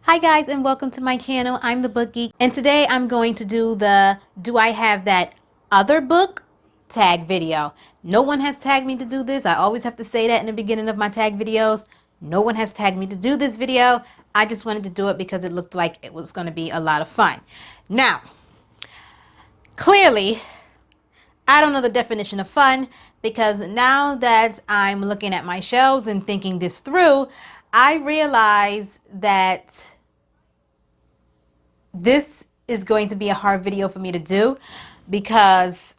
Hi guys, and welcome to my channel. I'm the Book Geek, and today I'm going to do the "Do I have that other book?" tag video. No one has tagged me to do this. I always have to say that in the beginning of my tag videos. No one has tagged me to do this video. I just wanted to do it because it looked like it was going to be a lot of fun. Now, clearly, I don't know the definition of fun, because now that I'm looking at my shelves and thinking this through, I realize that this is going to be a hard video for me to do because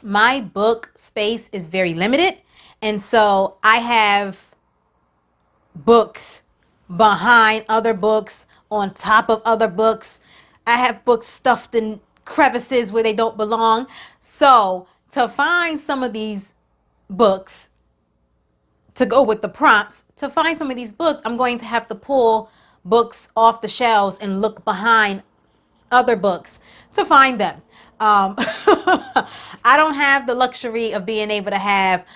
my book space is very limited. And so I have books behind other books, on top of other books. I have books stuffed in crevices where they don't belong. So to find some of these books to go with the prompts, to find some of these books, I'm going to have to pull books off the shelves and look behind other books to find them. I don't have the luxury of being able to have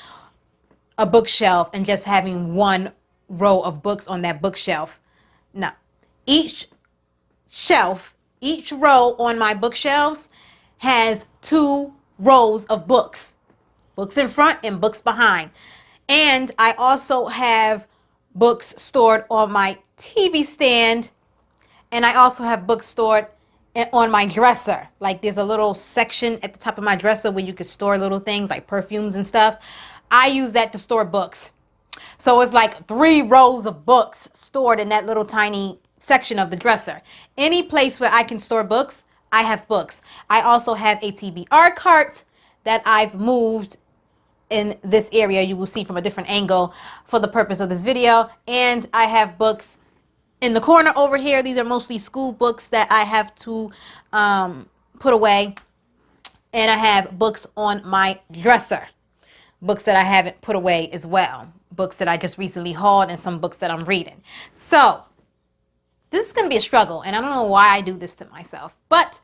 a bookshelf and just having one row of books on that bookshelf. No, each shelf, each row on my bookshelves has 2 rows of books in front and books behind. And I also have books stored on my TV stand, and I also have books stored on my dresser. Like, there's a little section at the top of my dresser where you could store little things like perfumes and stuff. I use that to store books. So it's like 3 rows of books stored in that little tiny section of the dresser. Any place where I can store books, I have books. I also have a TBR cart that I've moved in this area. You will see from a different angle for the purpose of this video. And I have books in the corner over here. These are mostly school books that I have to put away. And I have books on my dresser. Books that I haven't put away as well. Books that I just recently hauled, and some books that I'm reading. So this is going to be a struggle, and I don't know why I do this to myself, but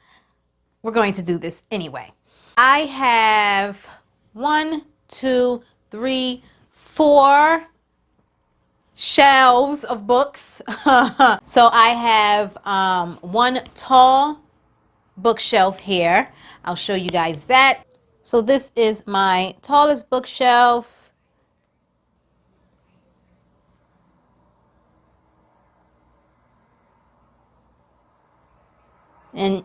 we're going to do this anyway. I have 1, 2, 3, 4 shelves of books. So I have one tall bookshelf here. I'll show you guys that. So this is my tallest bookshelf. And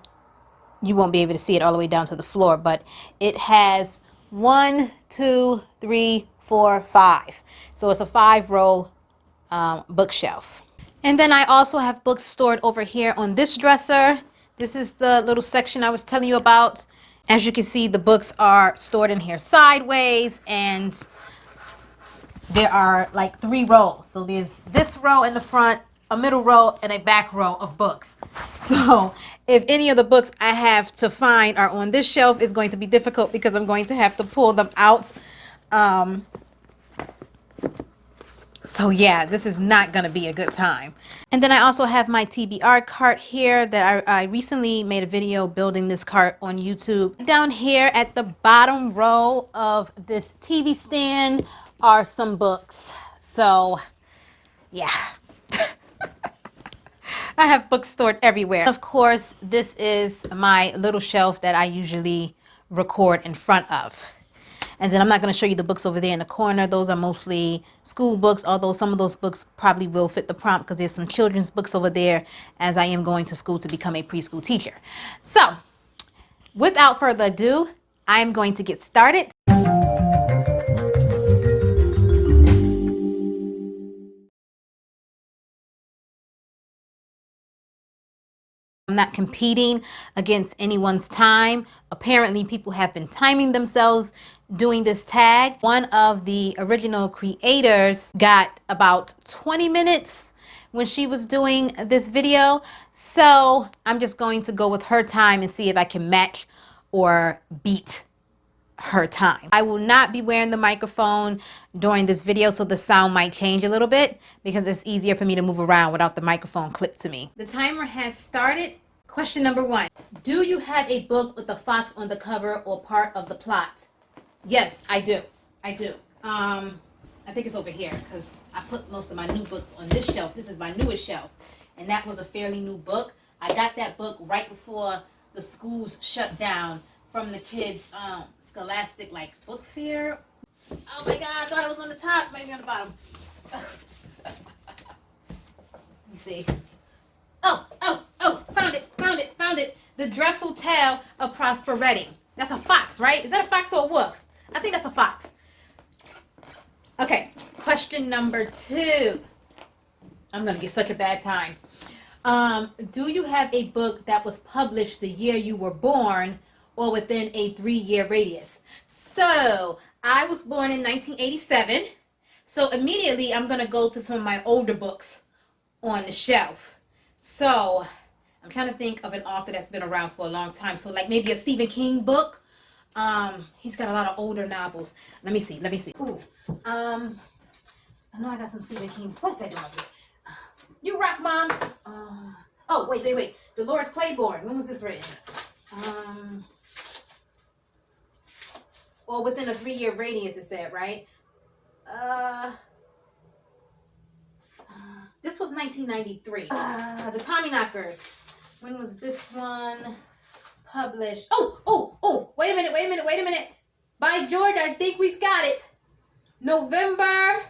you won't be able to see it all the way down to the floor, but it has 1, 2, 3, 4, 5. So it's a 5-row bookshelf. And then I also have books stored over here on this dresser. This is the little section I was telling you about. As you can see, the books are stored in here sideways, and there are like 3 rows. So there's this row in the front, a middle row, and a back row of books. So if any of the books I have to find are on this shelf, it's going to be difficult because I'm going to have to pull them out. So yeah, this is not going to be a good time. And then I also have my TBR cart here that I recently made a video building this cart on YouTube. Down here at the bottom row of this TV stand are some books. So yeah. I have books stored everywhere. Of course, this is my little shelf that I usually record in front of. And then I'm not going to show you the books over there in the corner. Those are mostly school books, although some of those books probably will fit the prompt because there's some children's books over there, as I am going to school to become a preschool teacher. So, without further ado, I'm going to get started. I'm not competing against anyone's time. Apparently, people have been timing themselves doing this tag. One of the original creators got about 20 minutes when she was doing this video. So I'm just going to go with her time and see if I can match or beat her time. I will not be wearing the microphone during this video, so the sound might change a little bit because it's easier for me to move around without the microphone clipped to me. The timer has started. Question number 1. Do you have a book with a fox on the cover or part of the plot? Yes, I do. I do. I think it's over here because I put most of my new books on this shelf. This is my newest shelf. and that was a fairly new book. I got that book right before the schools shut down from the kids' scholastic like book fair. Oh my god, I thought it was on the top, maybe on the bottom. Let me see. Oh, found it. The Dreadful Tale of Prosper Redding. That's a fox, right? Is that a fox or a wolf? I think that's a fox. Okay, question number 2. I'm gonna get such a bad time. Do you have a book that was published the year you were born or within a 3-year radius? So, I was born in 1987. So, immediately I'm gonna go to some of my older books on the shelf. So, I'm trying to think of an author that's been around for a long time. So, like maybe a Stephen King book. He's got a lot of older novels. Let me see. Ooh, I know I got some Stephen King. What's that doing here? You rock, Mom. Oh, wait. Dolores Claiborne. When was this written? Or within a 3-year radius, it said, right? This was 1993. The Tommyknockers. When was this one published? Oh, wait a minute. By George, I think we've got it. November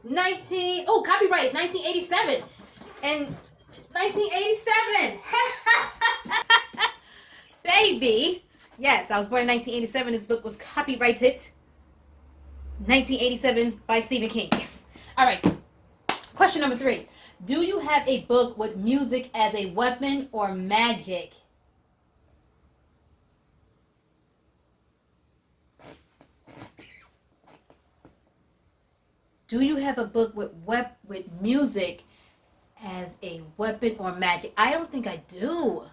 19, copyright 1987. And 1987. Baby. Yes, I was born in 1987. This book was copyrighted 1987 by Stephen King. Yes. All right. Question number 3. Do you have a book with music as a weapon or magic? Do you have a book with music as a weapon or magic? I don't think I do.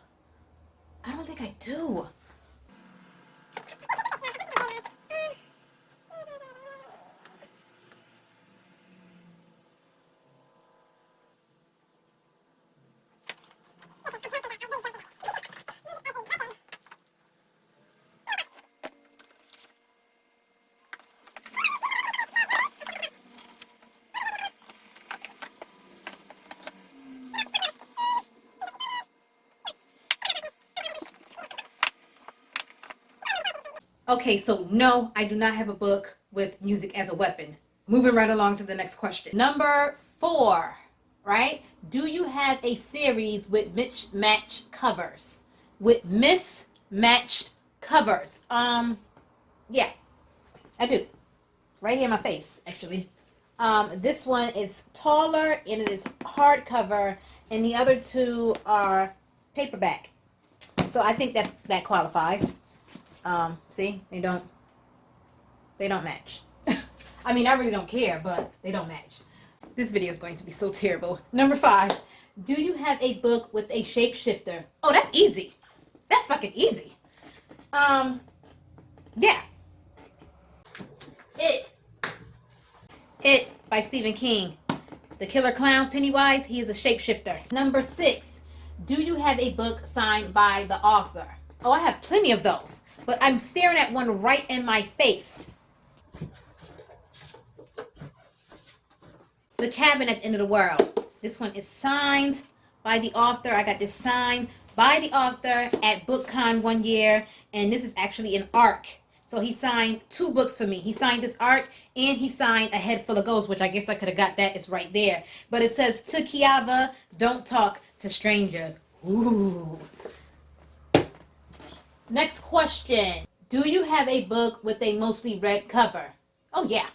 Okay, so no, I do not have a book with music as a weapon. Moving right along to the next question. Number 4, right? Do you have a series with mismatched covers? Yeah, I do. Right here in my face, actually. This one is taller and it is hardcover, and the other 2 are paperback. So I think that qualifies. See, they don't match. I mean, I really don't care, but they don't match. This video is going to be so terrible. Number 5, do you have a book with a shapeshifter? Oh, that's easy. That's fucking easy. Yeah. It by Stephen King. The killer clown Pennywise, he is a shapeshifter. Number 6, do you have a book signed by the author? Oh, I have plenty of those, but I'm staring at one right in my face. The Cabin at the End of the World. This one is signed by the author. I got this signed by the author at BookCon one year, and this is actually an ARC. So he signed 2 books for me. He signed this ARC, and he signed A Head Full of Ghosts, which I guess I could have got that. It's right there. But it says, to Kiava, don't talk to strangers. Ooh. Next question. Do you have a book with a mostly red cover? Oh, yeah.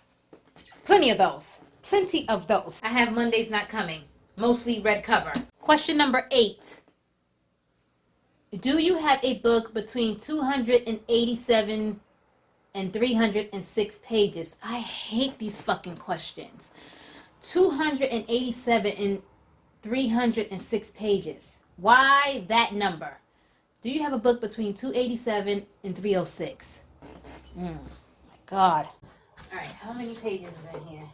Plenty of those. I have Monday's Not Coming. Mostly red cover. Question number 8. Do you have a book between 287 and 306 pages? I hate these fucking questions. 287 and 306 pages. Why that number? Do you have a book between 287 and 306? My God. Alright, how many pages is in here?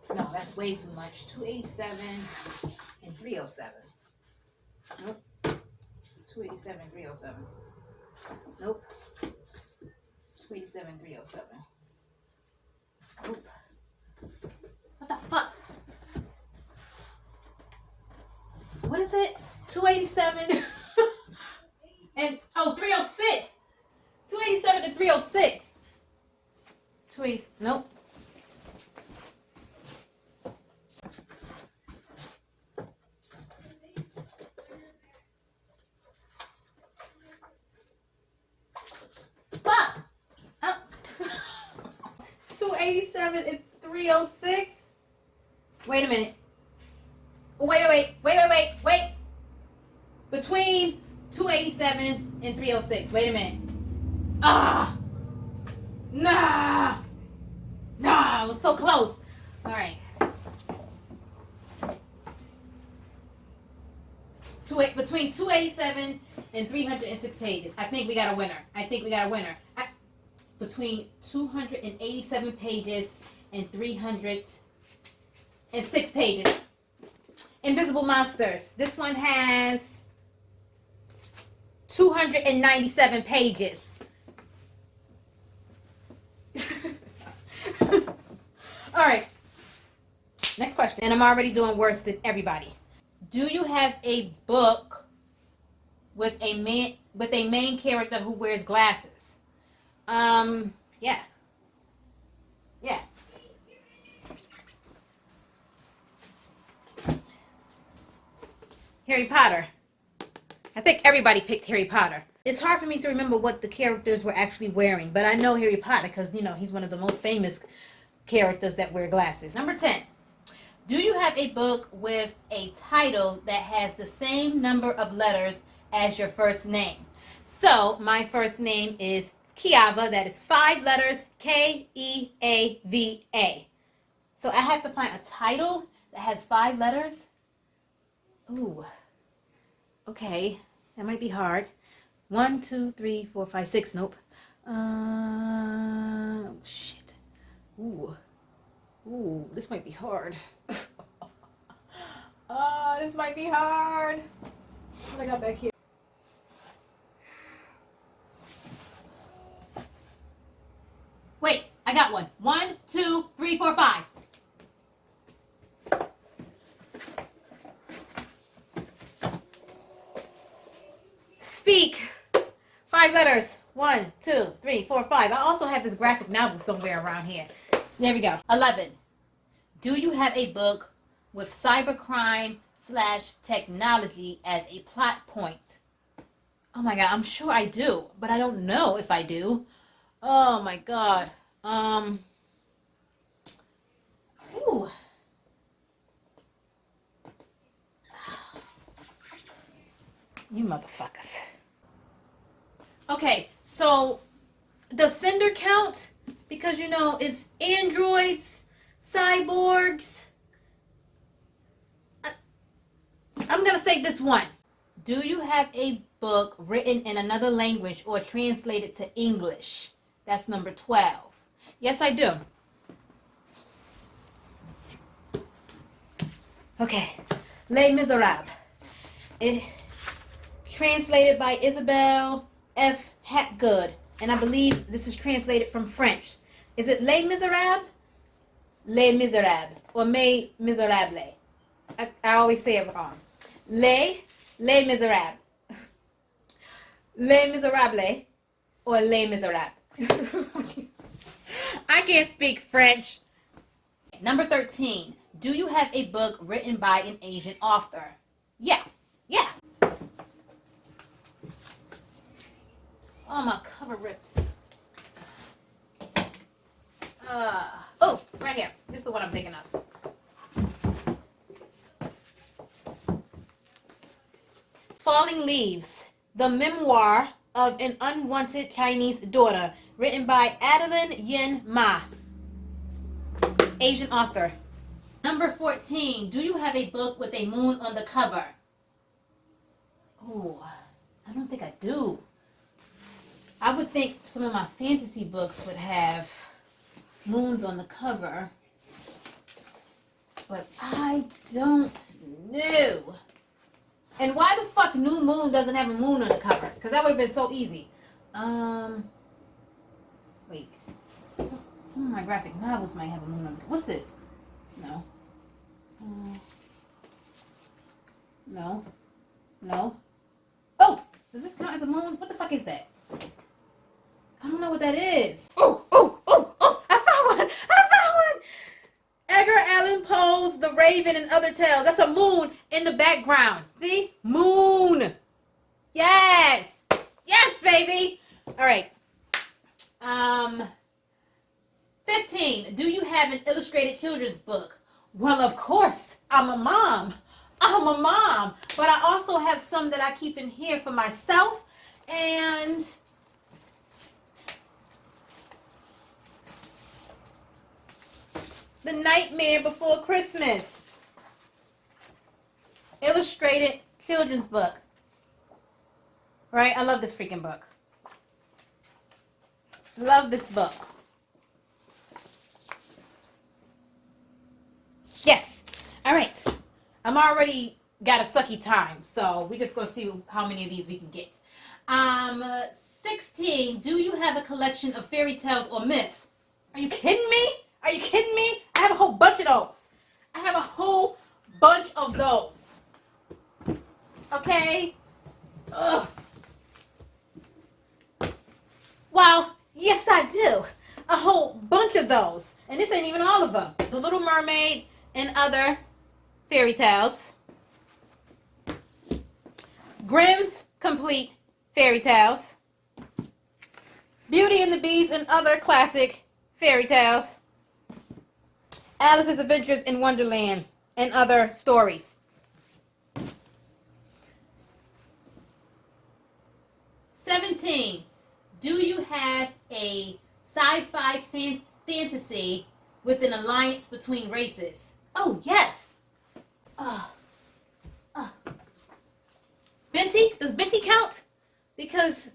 No, that's way too much. 287 and 307. Nope. 287 and 307. Nope. 287 and 307. Nope. What the fuck? what is it? 287 and 306. 287 and 306. 280, nope. Fuck. 287 and 306. Wait a minute. Wait. Between 287 and 306. Wait a minute. Ah. Nah. I was so close. All right. Between 287 and 306 pages. I think we got a winner. Between 287 pages and 306 pages. Invisible Monsters. This one has 297 pages. All right. Next question. And I'm already doing worse than everybody. Do you have a book with a main character who wears glasses? Yeah. Harry Potter. I think everybody picked Harry Potter. It's hard for me to remember what the characters were actually wearing, but I know Harry Potter because, he's one of the most famous characters that wear glasses. Number 10. Do you have a book with a title that has the same number of letters as your first name? So, my first name is Kiava. That is 5 letters, Keava. So, I have to find a title that has 5 letters. Ooh. Okay. That might be hard. 1, 2, 3, 4, 5, 6. Nope. Shit. Ooh, this might be hard. This might be hard. What I got back here? Wait, I got one. 1, 2, 3, 4, 5. Speak. 5 letters. 1, 2, 3, 4, 5. I also have this graphic novel somewhere around here. There we go. 11. Do you have a book with cybercrime / technology as a plot point? Oh my god, I'm sure I do, but I don't know if I do. Oh my god. Ooh. You motherfuckers. Okay, so the sender count, because it's androids, cyborgs. I'm gonna say this one. Do you have a book written in another language or translated to English? That's number 12. Yes, I do. Okay, Les Miserables. Translated by Isabel F. Hapgood. And I believe this is translated from French. Is it Les Miserables? Les Miserables. Or Les Miserables. I always say it wrong. Les Miserables. Les Miserables. Or Les Miserables. I can't speak French. Number 13. Do you have a book written by an Asian author? Yeah. Oh, my cover ripped. Right here. This is the one I'm thinking of. Falling Leaves, the memoir of an unwanted Chinese daughter, written by Adeline Yin Ma, Asian author. Number 14, do you have a book with a moon on the cover? Oh, I don't think I do. I would think some of my fantasy books would have moons on the cover, but I don't know. And why the fuck New Moon doesn't have a moon on the cover? Because that would have been so easy. Wait. Some of my graphic novels might have a moon on the cover. What's this? No. No. No. Oh! Does this count as a moon? What the fuck is that? I don't know what that is. Oh! Oh! Oh! Oh! I found one! I found one! Edgar Allan Poe's The Raven and Other Tales. That's a moon in the background. See? Moon! Yes! Yes, baby! Alright. 15. Do you have an illustrated children's book? Well, of course. I'm a mom. But I also have some that I keep in here for myself. And The Nightmare Before Christmas. Illustrated children's book. Right? I love this freaking book. Love this book. Yes. All right. I'm already got a sucky time, so we're just going to see how many of these we can get. 16. Do you have a collection of fairy tales or myths? Are you kidding me? Are you kidding me? I have a whole bunch of those. I have a whole bunch of those. Okay? Ugh. Well, yes, I do. A whole bunch of those. And this ain't even all of them. The Little Mermaid and Other Fairy Tales. Grimm's Complete Fairy Tales. Beauty and the Beast and Other Classic Fairy Tales. Alice's Adventures in Wonderland and Other Stories. 17. Do you have a sci-fi fantasy with an alliance between races? Oh, yes. Binti? Does Binti count? Because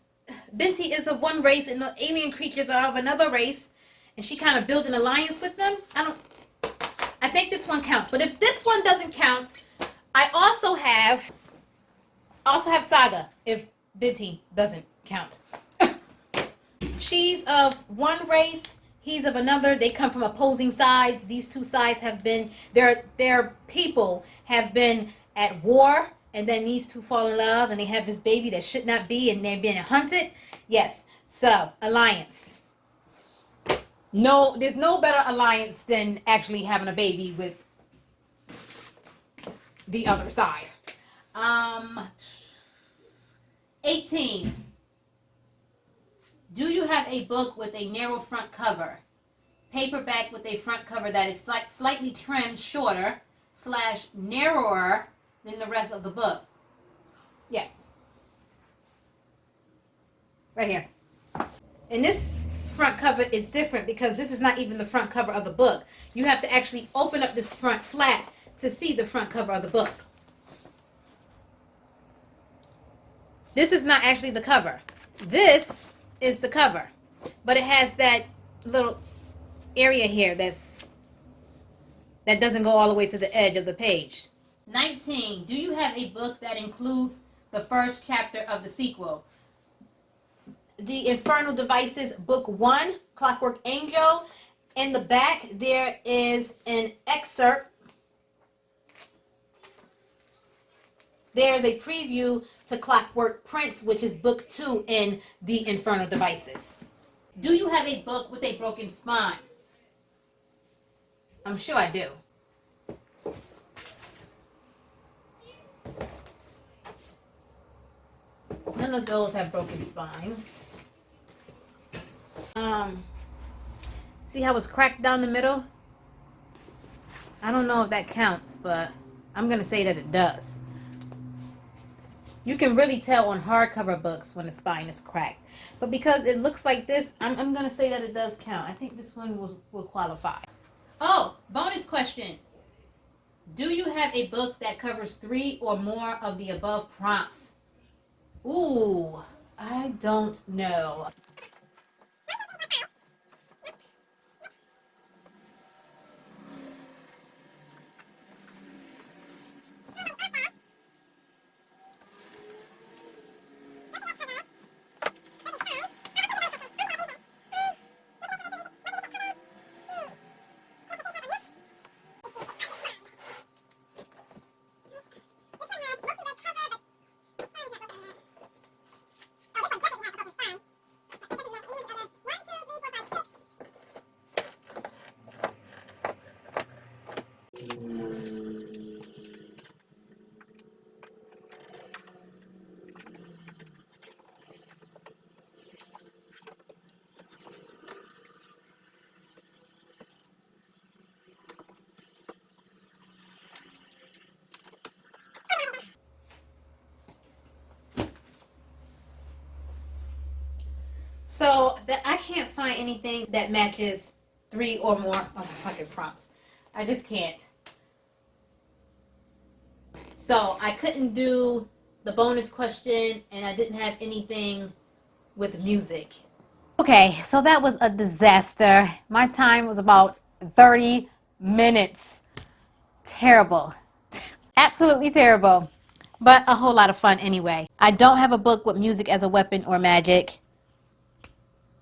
Binti is of one race and the alien creatures are of another race, and she kind of built an alliance with them. I think this one counts. But if this one doesn't count, I also have Saga if Binti doesn't count. She's of one race, he's of another. They come from opposing sides. These two sides have been, their people have been at war, and then these two fall in love, and they have this baby that should not be, and they're being hunted. Yes, so, alliance. No, there's no better alliance than actually having a baby with the other side. 18. Do you have a book with a narrow front cover? Paperback with a front cover that is slightly trimmed shorter / narrower than the rest of the book? Yeah. Right here. And this front cover is different because this is not even the front cover of the book. You have to actually open up this front flap to see the front cover of the book. This is not actually the cover. This is the cover, but it has that little area here that doesn't go all the way to the edge of the page. 19. Do you have a book that includes the first chapter of the sequel? The Infernal Devices Book 1, Clockwork Angel. In the back, there is an excerpt. There's a preview to Clockwork Prince, which is book 2 in the Infernal Devices. Do you have a book with a broken spine? I'm sure I do. None of those have broken spines. See how it's cracked down the middle? I don't know if that counts, but I'm going to say that it does. You can really tell on hardcover books when the spine is cracked. But because it looks like this, I'm going to say that it does count. I think this one will qualify. Oh, bonus question. Do you have a book that covers 3 or more of the above prompts? Ooh, I don't know. So that I can't find anything that matches 3 or more motherfucking prompts. I just can't. So I couldn't do the bonus question, and I didn't have anything with music. Okay, so that was a disaster. My time was about 30 minutes. Terrible. Absolutely terrible. But a whole lot of fun anyway. I don't have a book with music as a weapon or magic.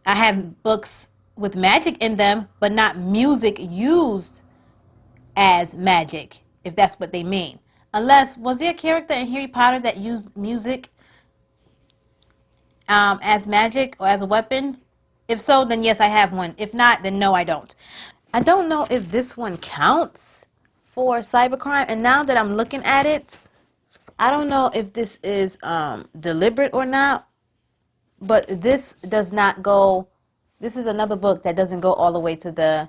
I have books with magic in them, but not music used as magic, if that's what they mean. Unless, was there a character in Harry Potter that used music as magic or as a weapon? If so, then yes, I have one. If not, then no, I don't. I don't know if this one counts for cybercrime. And now that I'm looking at it, I don't know if this is deliberate or not. But this does not go. This is another book that doesn't go all the way to the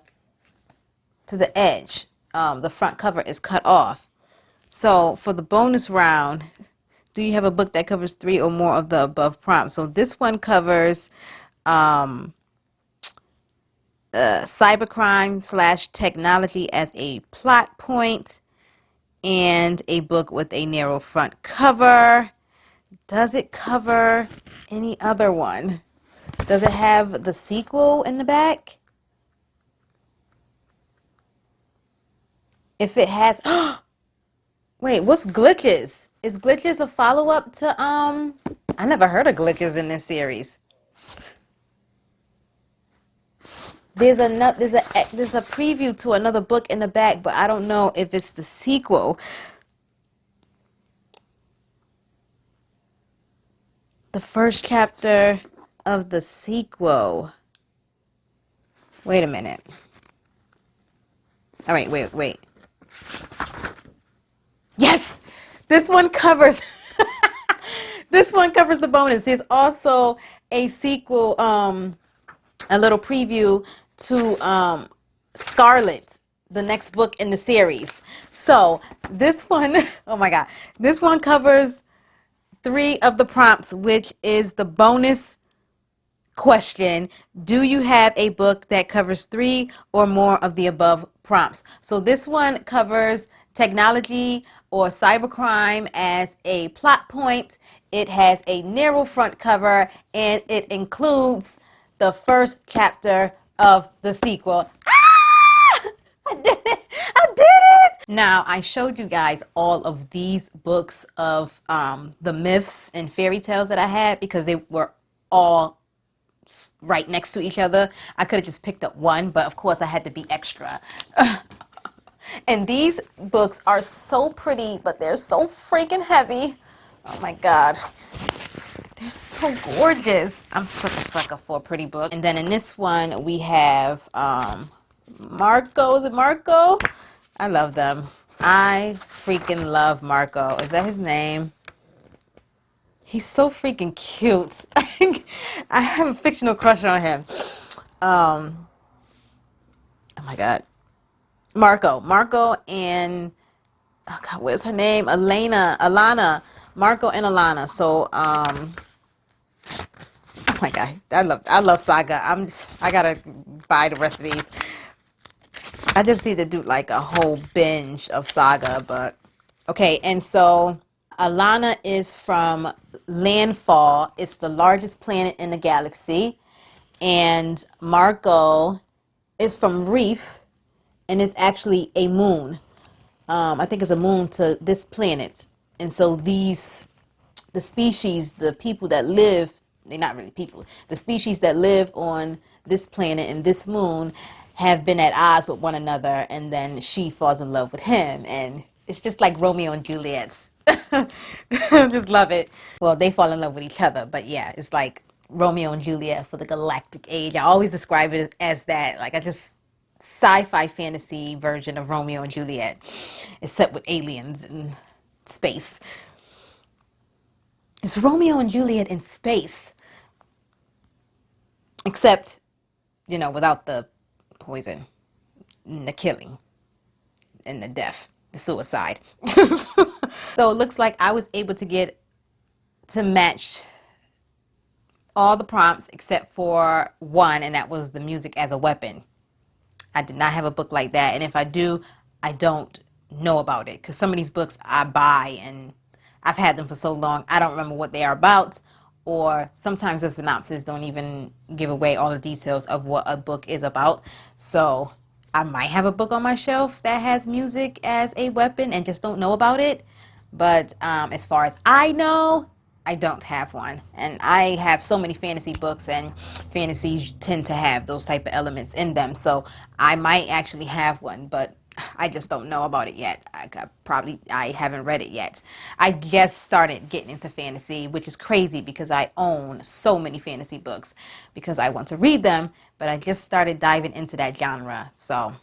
edge. The front cover is cut off. So for the bonus round, do you have a book that covers 3 or more of the above prompts? So this one covers cybercrime / technology as a plot point, and a book with a narrow front cover. Does it cover any other one? Does it have the sequel in the back? If it has, wait, what's Glitches? Is Glitches a follow-up to I never heard of Glitches in this series. There's a preview to another book in the back, but I don't know if it's the sequel. The first chapter of the sequel. Wait a minute. All right, wait. Yes, this one covers. This one covers the bonus. There's also a sequel, a little preview to Scarlet, the next book in the series. So this one, oh my God, this one covers 3 of the prompts, which is the bonus question. Do you have a book that covers 3 or more of the above prompts? So this one covers technology or cybercrime as a plot point. It has a narrow front cover, and it includes the first chapter of the sequel. Ah! I did it! I did it! Now, I showed you guys all of these books of the myths and fairy tales that I had because they were all right next to each other. I could have just picked up one, but of course I had to be extra. And these books are so pretty, but they're so freaking heavy. Oh my God. They're so gorgeous. I'm such a sucker for a pretty book. And then in this one, we have Marco. Is it Marco? I love them. I freaking love Marco. Is that his name? He's so freaking cute. I have a fictional crush on him. Oh my God. Marco and, oh God, what's her name? Alana. Marco and Alana. So, oh my God, I love Saga. I gotta buy the rest of these. I just need to do like a whole binge of Saga, but okay. And so Alana is from Landfall. It's the largest planet in the galaxy, and Marco is from Reef, and it's actually a moon. I think it's a moon to this planet. And so the species, the people that live, they're not really people, the species that live on this planet and this moon have been at odds with one another, and then she falls in love with him. And it's just like Romeo and Juliet's. I just love it. Well, they fall in love with each other, but yeah, it's like Romeo and Juliet for the galactic age. I always describe it as that. Like, I just sci-fi fantasy version of Romeo and Juliet, except with aliens and space. It's Romeo and Juliet in space, except, without the poison and the killing and the death, the suicide. So it looks like I was able to get to match all the prompts except for one, and that was the music as a weapon. I did not have a book like that, and if I do, I don't know about it, because some of these books I buy and I've had them for so long I don't remember what they are about, or sometimes the synopsis don't even give away all the details of what a book is about. So I might have a book on my shelf that has music as a weapon and just don't know about it, but as far as I know, I don't have one. And I have so many fantasy books, and fantasies tend to have those type of elements in them. So I might actually have one, but I just don't know about it yet. I haven't read it yet. I just started getting into fantasy, which is crazy because I own so many fantasy books because I want to read them, but I just started diving into that genre. So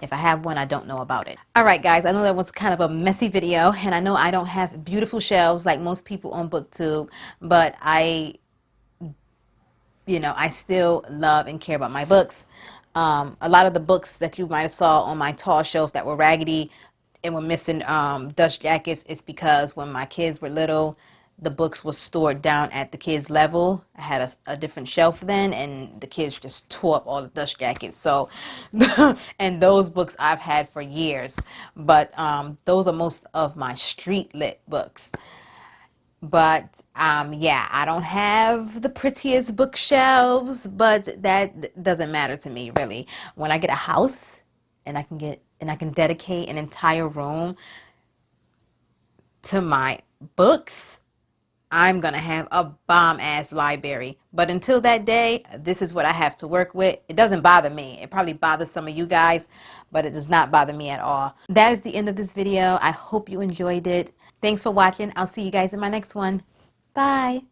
if I have one, I don't know about it. All right, guys, I know that was kind of a messy video, and I know I don't have beautiful shelves like most people on BookTube, but I still love and care about my books. A lot of the books that you might have saw on my tall shelf that were raggedy and were missing dust jackets is because when my kids were little, the books was stored down at the kids' level. I had a different shelf then, and the kids just tore up all the dust jackets. So, and those books I've had for years. But those are most of my street lit books. But yeah, I don't have the prettiest bookshelves, but that doesn't matter to me really. When I get a house and I can dedicate an entire room to my books, I'm gonna have a bomb ass library. But until that day, this is what I have to work with. It doesn't bother me. It probably bothers some of you guys, but it does not bother me at all. That is the end of this video. I hope you enjoyed it. Thanks for watching. I'll see you guys in my next one. Bye.